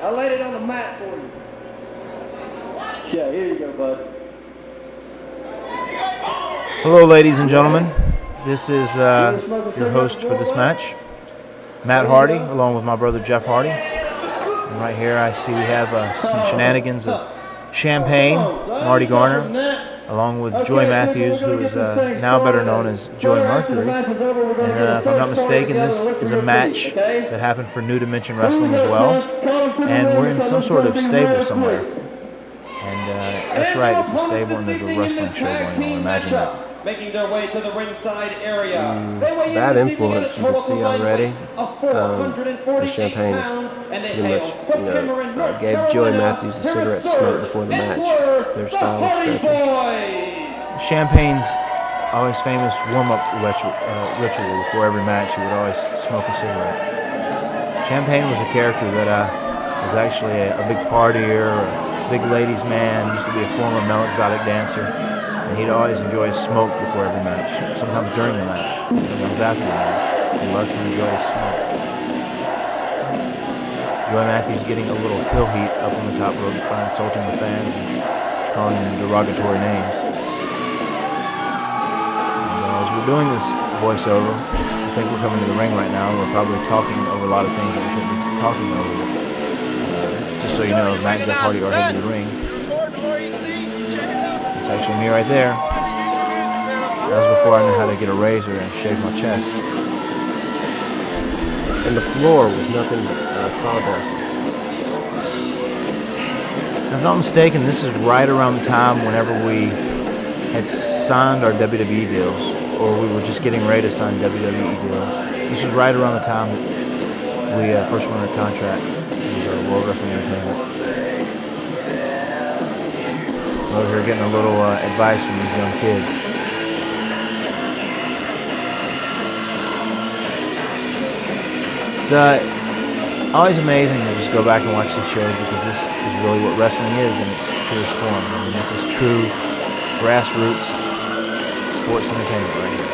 I laid it on the mat for you. Yeah, here you go, bud. Hello, ladies and gentlemen. This is your host for this match, Matt Hardy, along with my brother Jeff Hardy. And right here I see we have some shenanigans of Champagne, Marty Garner, along with Joy Matthews, who is now better known as Joy Mercury. And if I'm not mistaken, this is a match that happened for New Dimension Wrestling as well. And we're in some sort of stable somewhere. And that's right, it's a stable and there's a wrestling show going on. Imagine that. Making their way to the ringside area. Bad influence, you can see already. The Champagne is pretty much, gave Joey Matthews a cigarette to smoke before the match. It's their style of stretching. Champagne's always famous warm-up ritual before every match. He would always smoke a cigarette. Champagne was a character that was actually a big partier, a big ladies' man. He used to be a former male exotic dancer. And he'd always enjoy a smoke before every match, sometimes during the match, sometimes after the match. He loved to enjoy a smoke. Joy Matthews getting a little hill heat up on the top ropes by insulting the fans and calling them derogatory names. And as we're doing this voiceover, I think we're coming to the ring right now, and we're probably talking over a lot of things that we shouldn't be talking over. Just so you know, Matt and Jeff Hardy are heading to the ring. It's actually me right there. That was before I knew how to get a razor and shave my chest. And the floor was nothing but sawdust. If I'm not mistaken, this is right around the time whenever we had signed our WWE deals, or we were just getting ready to sign WWE deals. This was right around the time that we first went under contract with World Wrestling Entertainment. Over here getting a little advice from these young kids. It's always amazing to just go back and watch these shows because this is really what wrestling is in its purest form. I mean, this is true grassroots sports entertainment right here.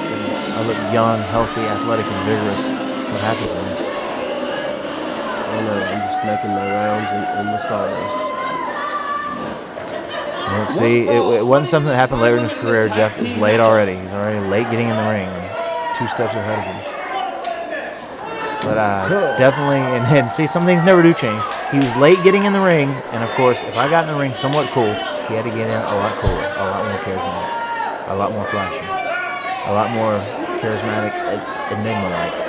Goodness, I look young, healthy, athletic, and vigorous. What happened to me? I don't know, I'm just making my rounds in the sawdust. Well, see, it wasn't something that happened later in his career. Jeff is late already. He's already late getting in the ring, 2 steps ahead of him. But definitely, and see, some things never do change. He was late getting in the ring, and of course, if I got in the ring somewhat cool, he had to get in a lot cooler, a lot more charismatic, a lot more flashy, a lot more charismatic, enigma-like.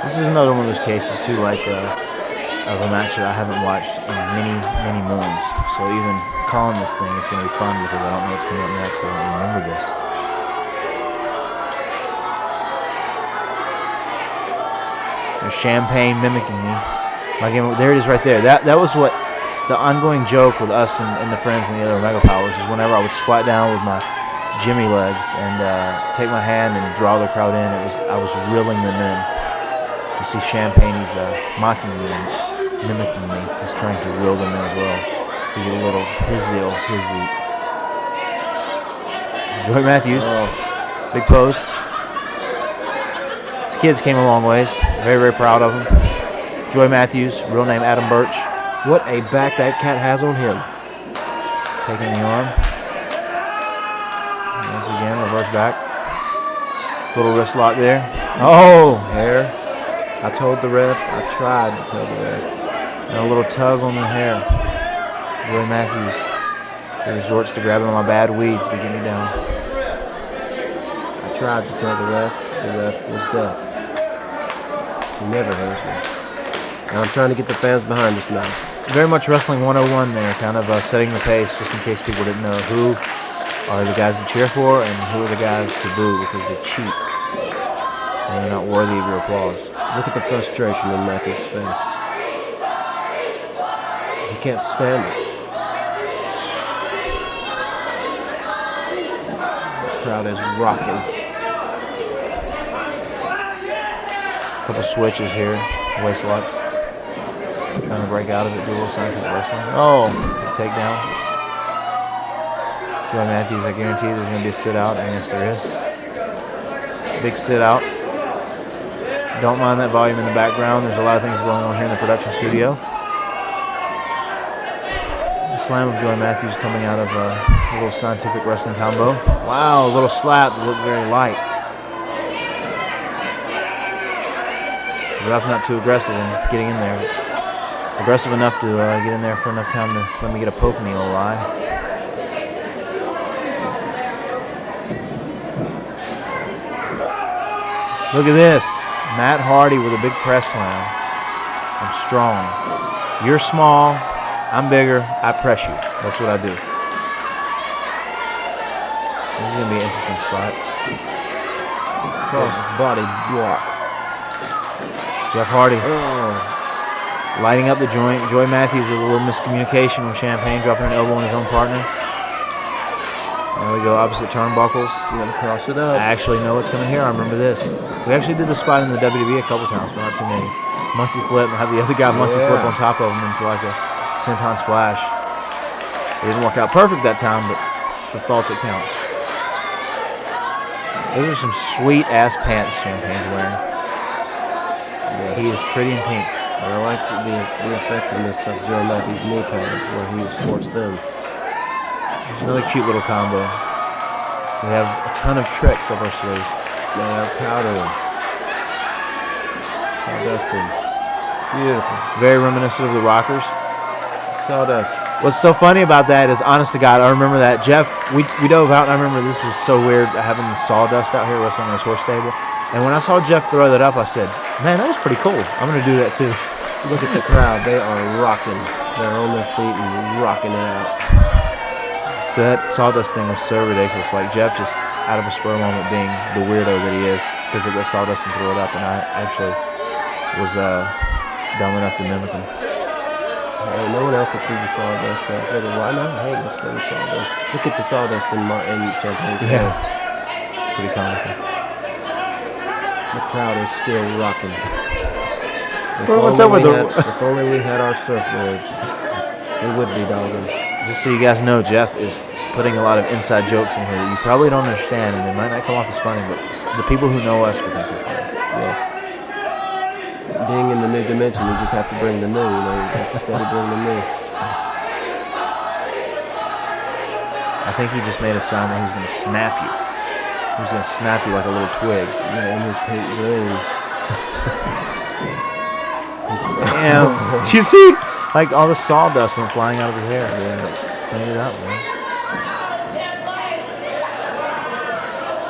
This is another one of those cases, too, like of a match that I haven't watched in many, many moons. So even calling this thing is going to be fun because I don't know what's coming up next. I don't remember this. There's Champagne mimicking me. There it is right there. That was what the ongoing joke with us and the friends and the other Omega Powers is whenever I would squat down with my Jimmy legs and take my hand and draw the crowd in, I was reeling them in. You see Champagne, he's mocking me and mimicking me. He's trying to reel them in as well to get a little his zeal. Joy Matthews, big pose. His kids came a long ways. Very, very proud of him. Joy Matthews, real name Adam Birch. What a back that cat has on him. Taking the arm. Once again, reverse back. Little wrist lock there. Oh, hair. I told the ref, I tried to tell the ref. And a little tug on the hair. Joy Matthews, he resorts to grabbing my bad weeds to get me down. I tried to tell the ref was deaf. He never hears me. Now I'm trying to get the fans behind us now. Very much Wrestling 101 there, kind of setting the pace just in case people didn't know who are the guys to cheer for and who are the guys to boo because they cheat. And they're not worthy of your applause. Look at the frustration in Matthew's face. He can't stand it. The crowd is rocking. Couple switches here, waist locks. Trying to break out of it, do a little scientific wrestling. Oh, takedown. Joey Matthews, I guarantee there's going to be a sit-out. I guess there is. Big sit-out. Don't mind that volume in the background. There's a lot of things going on here in the production studio. The slam of Joey Matthews coming out of a little scientific wrestling combo. Wow, a little slap that looked very light. The ref not too aggressive in getting in there. Aggressive enough to get in there for enough time to let me get a poke in the old eye. Look at this. Matt Hardy with a big press slam. I'm strong. You're small. I'm bigger. I press you. That's what I do. This is going to be an interesting spot. Cross body block. Jeff Hardy. Lighting up the joint. Joey Matthews with a little miscommunication when Champagne dropping an elbow on his own partner. There we go, opposite turnbuckles. You gotta cross it up. I actually know what's coming here. I remember this. We actually did this spot in the WWE a couple times, but not too many. Monkey flip and have the other guy monkey flip on top of him into like a senton splash. It didn't work out perfect that time, but it's the thought that counts. Those are some sweet ass pants Champagne's wearing. Yes. He is pretty in pink. I like the effectiveness of Joe Matthews' knee pads where he sports them. There's another cute little combo. We have a ton of tricks up our sleeve. They have powdering. Sawdusting. Beautiful. Very reminiscent of the Rockers. Sawdust. What's so funny about that is, honest to God, I remember that. Jeff, we dove out, and I remember this was so weird having the Sawdust out here wrestling in his horse stable. And when I saw Jeff throw that up, I said, man, that was pretty cool. I'm going to do that too. Look at the crowd. They are rocking. They're on their feet and rocking it out. So that Sawdust thing was so ridiculous. Like, Jeff just, out of a spur moment, being the weirdo that he is, picked up that Sawdust and threw it up, and I actually was dumb enough to mimic him. Hey, no one else will do the Sawdust. Why not? Hey, let's do the Sawdust. Look at the Sawdust in Champagne's head. It's pretty comical. The crowd is still rocking. Well, what's up with if only we had our surfboards, we would be dogging. Just so you guys know, Jeff is putting a lot of inside jokes in here that you probably don't understand, and they might not come off as funny, but the people who know us will think they're funny. Yes. Being in the new dimension, you just have to bring the new. You know, you have to steady bring the new. I think he just made a sign that he was going to snap you. He was going to snap you like a little twig. Yeah, in his pink dreams. Damn. Do you see? Like, all the sawdust went flying out of his hair. Yeah. Clean it up, man.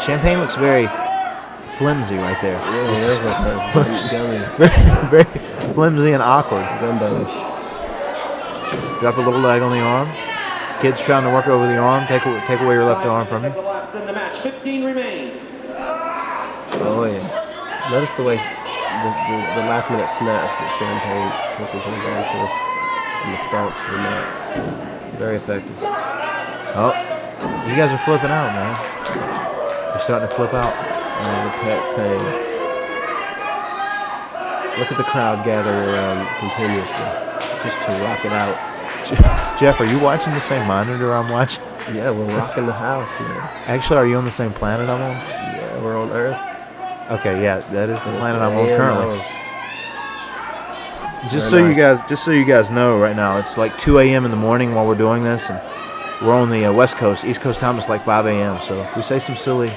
Champagne looks very flimsy right there. Yeah, it is like gummy. Very flimsy and awkward. Gumbo-ish. Drop a little leg on the arm. This kid's trying to work over the arm. Take away your left arm from him. 15 remain. Oh, yeah. Notice the way the last minute snaps that Champagne puts into his arm twist and the starts from that. Very effective. Oh, you guys are flipping out, man. You're starting to flip out. The pet pain. Look at the crowd gathering around continuously, just to rock it out. Jeff, are you watching the same monitor I'm watching? Yeah, we're rocking the house, man. Actually, are you on the same planet I'm on? Yeah, we're on Earth. Okay, yeah, that is the planet I'm on Yeah, currently. Just Very nice. so you guys know, right now it's like 2 a.m. in the morning while we're doing this, and we're on the West Coast. East Coast time it's like 5 a.m. So if we say some silly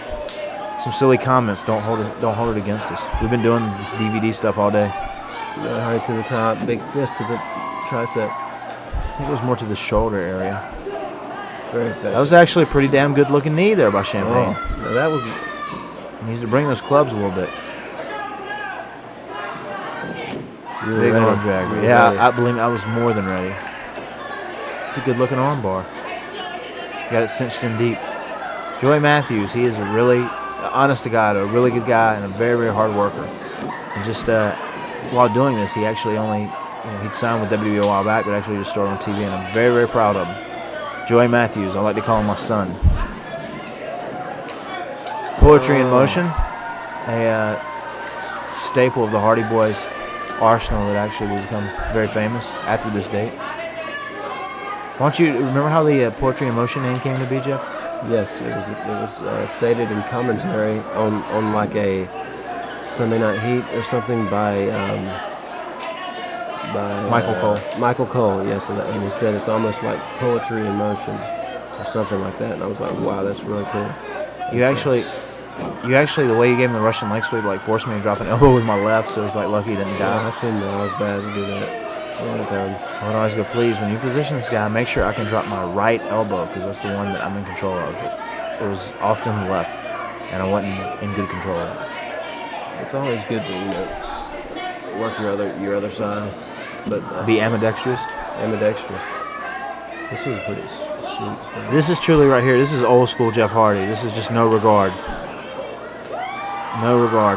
comments, don't hold it against us. We've been doing this DVD stuff all day. High to the top, big fist to the tricep. I think it was more to the shoulder area. Very effective. That was actually a pretty damn good looking knee there by Champagne. Oh, no, that was. He needs to bring those clubs a little bit. Big arm drag. Yeah, I believe I was more than ready. It's a good looking arm bar. Got it cinched in deep. Joey Matthews, he is a really, honest to God, a really good guy and a very, very hard worker. And just while doing this, he actually he'd signed with WWE a while back, but actually just started on TV, and I'm very, very proud of him. Joey Matthews, I like to call him my son. Poetry in Motion, a staple of the Hardy Boys arsenal that actually will become very famous after this date. Why don't you remember how the Poetry in Motion name came to be, Jeff? Yes, it was stated in commentary on like a Sunday Night Heat or something by Michael Cole. Michael Cole, yes, and he said it's almost like poetry in motion or something like that. And I was like, wow, that's really cool. You actually, the way you gave me the Russian leg sweep, like forced me to drop an elbow with my left, so it's like lucky he didn't die. Yeah, I've seen that. I was bad to do that. I would always go, please, when you position this guy, make sure I can drop my right elbow, because that's the one that I'm in control of. It was often the left, and I wasn't in good control of it. It's always good to work your other side, but be ambidextrous. Ambidextrous. This is pretty sweet stuff. This is truly right here. This is old school Jeff Hardy. This is just no regard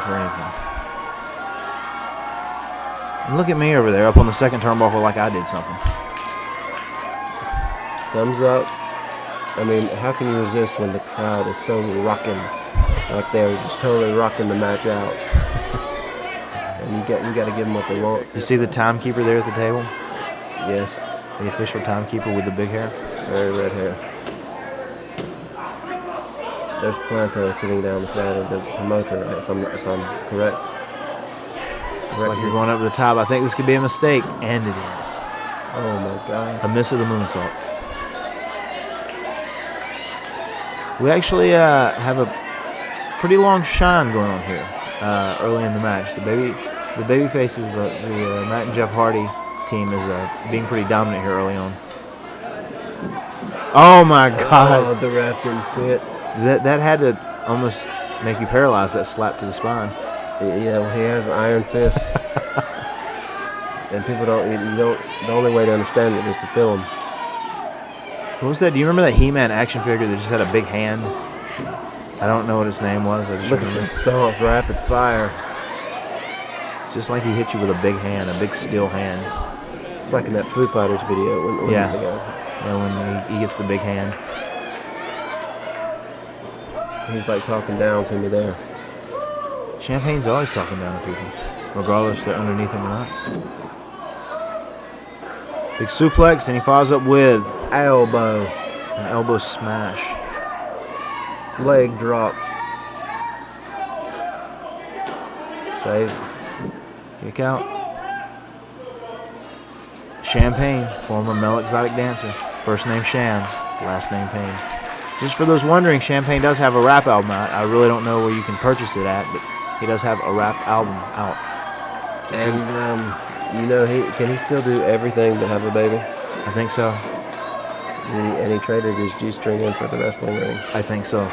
for anything. And look at me over there up on the second turnbuckle like I did something. Thumbs up. I mean, how can you resist when the crowd is so rocking? Like they were just totally rocking the match out. And you got to give them what they want. You see the timekeeper there at the table? Yes. The official timekeeper with the big hair? Very red hair. There's Planto sitting down the side of the promoter, if I'm correct. It's like you're going up to the top. I think this could be a mistake, and it is. Oh my God. A miss of the moonsault. We actually have a pretty long shine going on here early in the match. The baby faces, the Matt and Jeff Hardy team is being pretty dominant here early on. Oh my God! Oh, the ref didn't see it. That had to almost make you paralyzed. That slap to the spine. Yeah, well, he has iron fists, and people don't. The only way to understand it is to feel him. What was that? Do you remember that He-Man action figure that just had a big hand? I don't know what its name was. I just Look remember. at the stomp, rapid fire. It's just like he hit you with a big hand, a big steel hand. It's like in that Foo Fighters video when Yeah. the guys. Yeah, when he gets the big hand. He's like talking down to me there. Champagne's always talking down to people, regardless if they're underneath him or not. Big suplex, and he follows up with Elbow. an elbow smash. Leg drop. Save. Kick out. Champagne, former male exotic dancer. First name Cham, last name Payne. Just for those wondering, Champagne does have a rap album out. I really don't know where you can purchase it at, but he does have a rap album out. And can he still do everything but have a baby? I think so. And he traded his G-string in for the wrestling ring. I think so.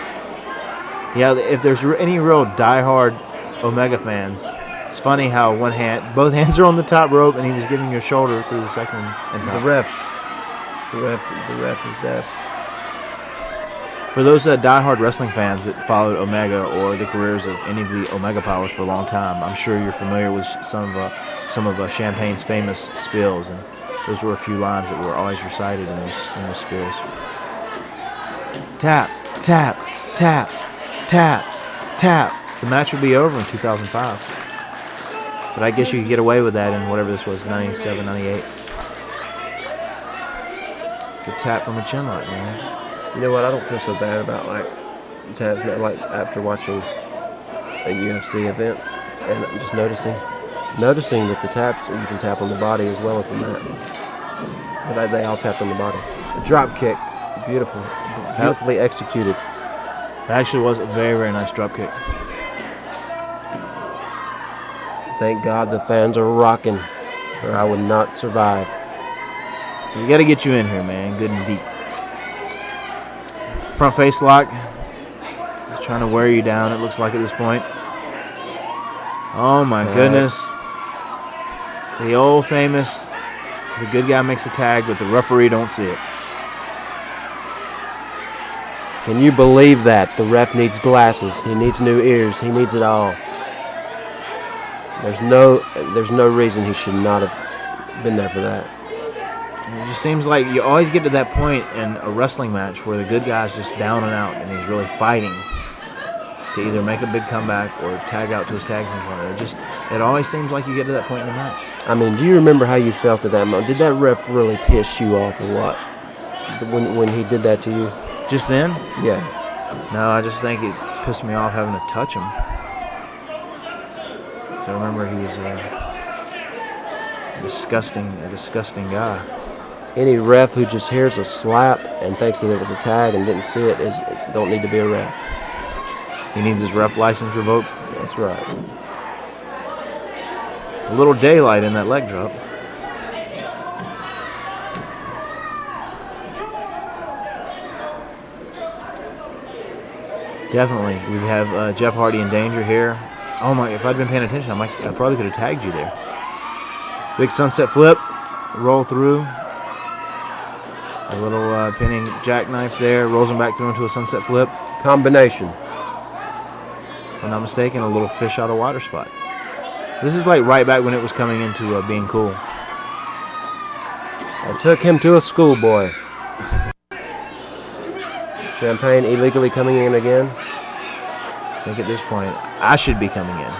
Yeah, if there's any real diehard Omega fans, it's funny how both hands are on the top rope, and he was giving you a shoulder through the second and top. The ref is deaf. For those diehard wrestling fans that followed Omega or the careers of any of the Omega Powers for a long time, I'm sure you're familiar with some of Champagne's famous spills, and those were a few lines that were always recited in those spills. Tap, tap, tap, tap, tap. The match would be over in 2005. But I guess you could get away with that in whatever this was, 97, 98. It's a tap from a chin lock, man. You know what? I don't feel so bad about taps. Like after watching a UFC event, and I'm just noticing that the taps, you can tap on the body as well as the mat. But they all tapped on the body. A drop kick, beautifully executed. That actually was a very, very nice drop kick. Thank God the fans are rocking, or I would not survive. We got to get you in here, man, good and deep. Front face lock. Just trying to wear you down, it looks like at this point. Oh my goodness. The old famous, the good guy makes a tag, but the referee don't see it. Can you believe that? The ref needs glasses. He needs new ears. He needs it all. There's no reason he should not have been there for that. It just seems like you always get to that point in a wrestling match where the good guy's just down and out, and he's really fighting to either make a big comeback or tag out to his tag team partner. It always seems like you get to that point in the match. I mean, do you remember how you felt at that moment? Did that ref really piss you off or what? When he did that to you? Just then? Yeah. No, I just think it pissed me off having to touch him. So I remember he was a disgusting guy. Any ref who just hears a slap and thinks that it was a tag and didn't see it don't need to be a ref. He needs his ref license revoked? That's right. A little daylight in that leg drop. Definitely. We have Jeff Hardy in danger here. Oh my, if I'd been paying attention, I probably could have tagged you there. Big sunset flip, roll through. A little pinning jackknife there, rolls him back through into a sunset flip. Combination. If I'm not mistaken, a little fish out of water spot. This is like right back when it was coming into being cool. I took him to a schoolboy. Champagne illegally coming in again. I think at this point, I should be coming in.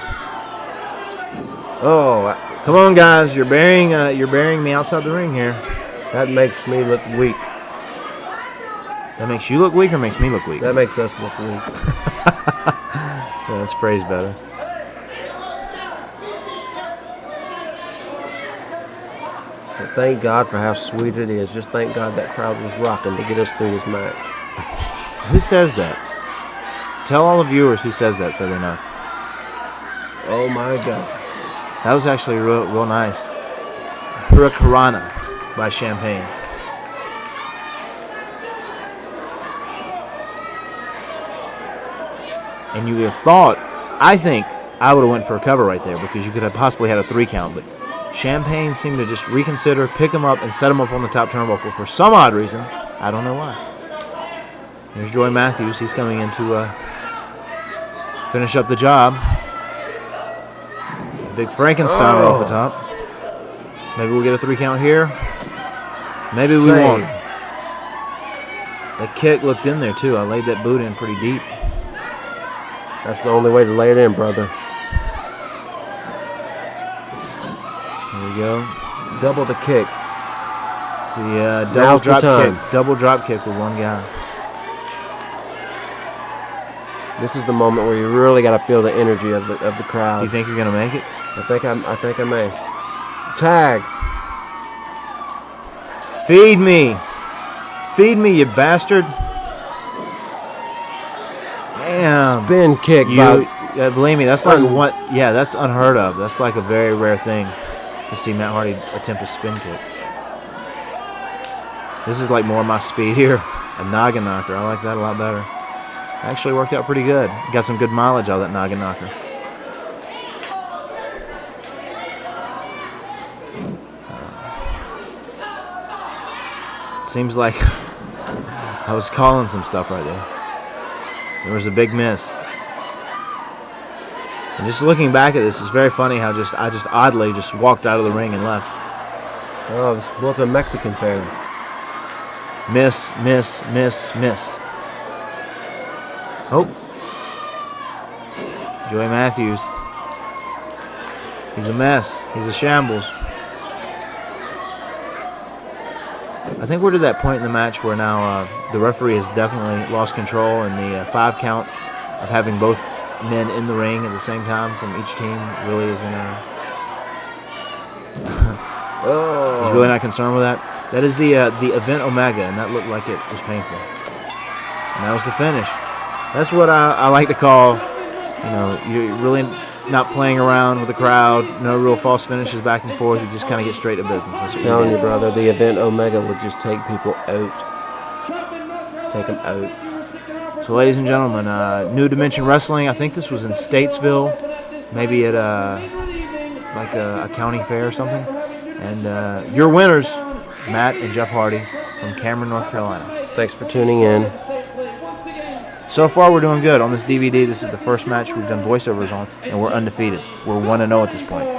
Oh, come on, guys! You're burying me outside the ring here. that makes me look weak. That makes you look weak, or makes me look weak? That makes us look weak. Yeah, that's phrased better. But thank God for how sweet it is. Just thank God that crowd was rocking to get us through this match. Who says that? Tell all the viewers who says that so they know. Oh my God. That was actually real nice. Hurricanrana by Champagne. And you would have thought, I think I would have went for a cover right there because you could have possibly had a 3 count, but Champagne seemed to just reconsider, pick him up, and set him up on the top turnbuckle for some odd reason. I don't know why. There's Joy Matthews. He's coming in to finish up the job. Big Frankensteiner off the top. Maybe we'll get a 3 count here. Maybe we won't. That kick looked in there, too. I laid that boot in pretty deep. That's the only way to lay it in, brother. Here we go. Double the kick. The double Now's the drop time. kick. Double drop kick with one guy. This is the moment where you really got to feel the energy of the crowd. Do you think you're gonna make it? I think I may. Tag. Feed me, you bastard! Damn. Spin kick. Believe me, that's like what? Yeah, that's unheard of. That's like a very rare thing to see Matt Hardy attempt a spin kick. This is like more my speed here. A noggin knocker. I like that a lot better. Actually worked out pretty good. Got some good mileage out of that noggin knocker. Seems like I was calling some stuff right there. There was a big miss. And just looking back at this, it's very funny how I just oddly just walked out of the ring and left. Oh, this was a Mexican fan. Miss, miss, miss, miss. Oh. Joey Matthews. He's a mess. He's a shambles. I think we're to that point in the match where now the referee has definitely lost control, and the 5 count of having both men in the ring at the same time from each team really isn't he's really not concerned with that. That is the event Omega, and that looked like it was painful. And that was the finish. That's what I like to call, you're really not playing around with the crowd, no real false finishes back and forth. You just kind of get straight to business. That's what I'm telling you, brother, the event Omega would just take people out. Take them out. So, ladies and gentlemen, New Dimension Wrestling, I think this was in Statesville, maybe at a county fair or something. And your winners, Matt and Jeff Hardy from Cameron, North Carolina. Thanks for tuning in. So far, we're doing good. On this DVD, this is the first match we've done voiceovers on, and we're undefeated. We're 1-0 at this point.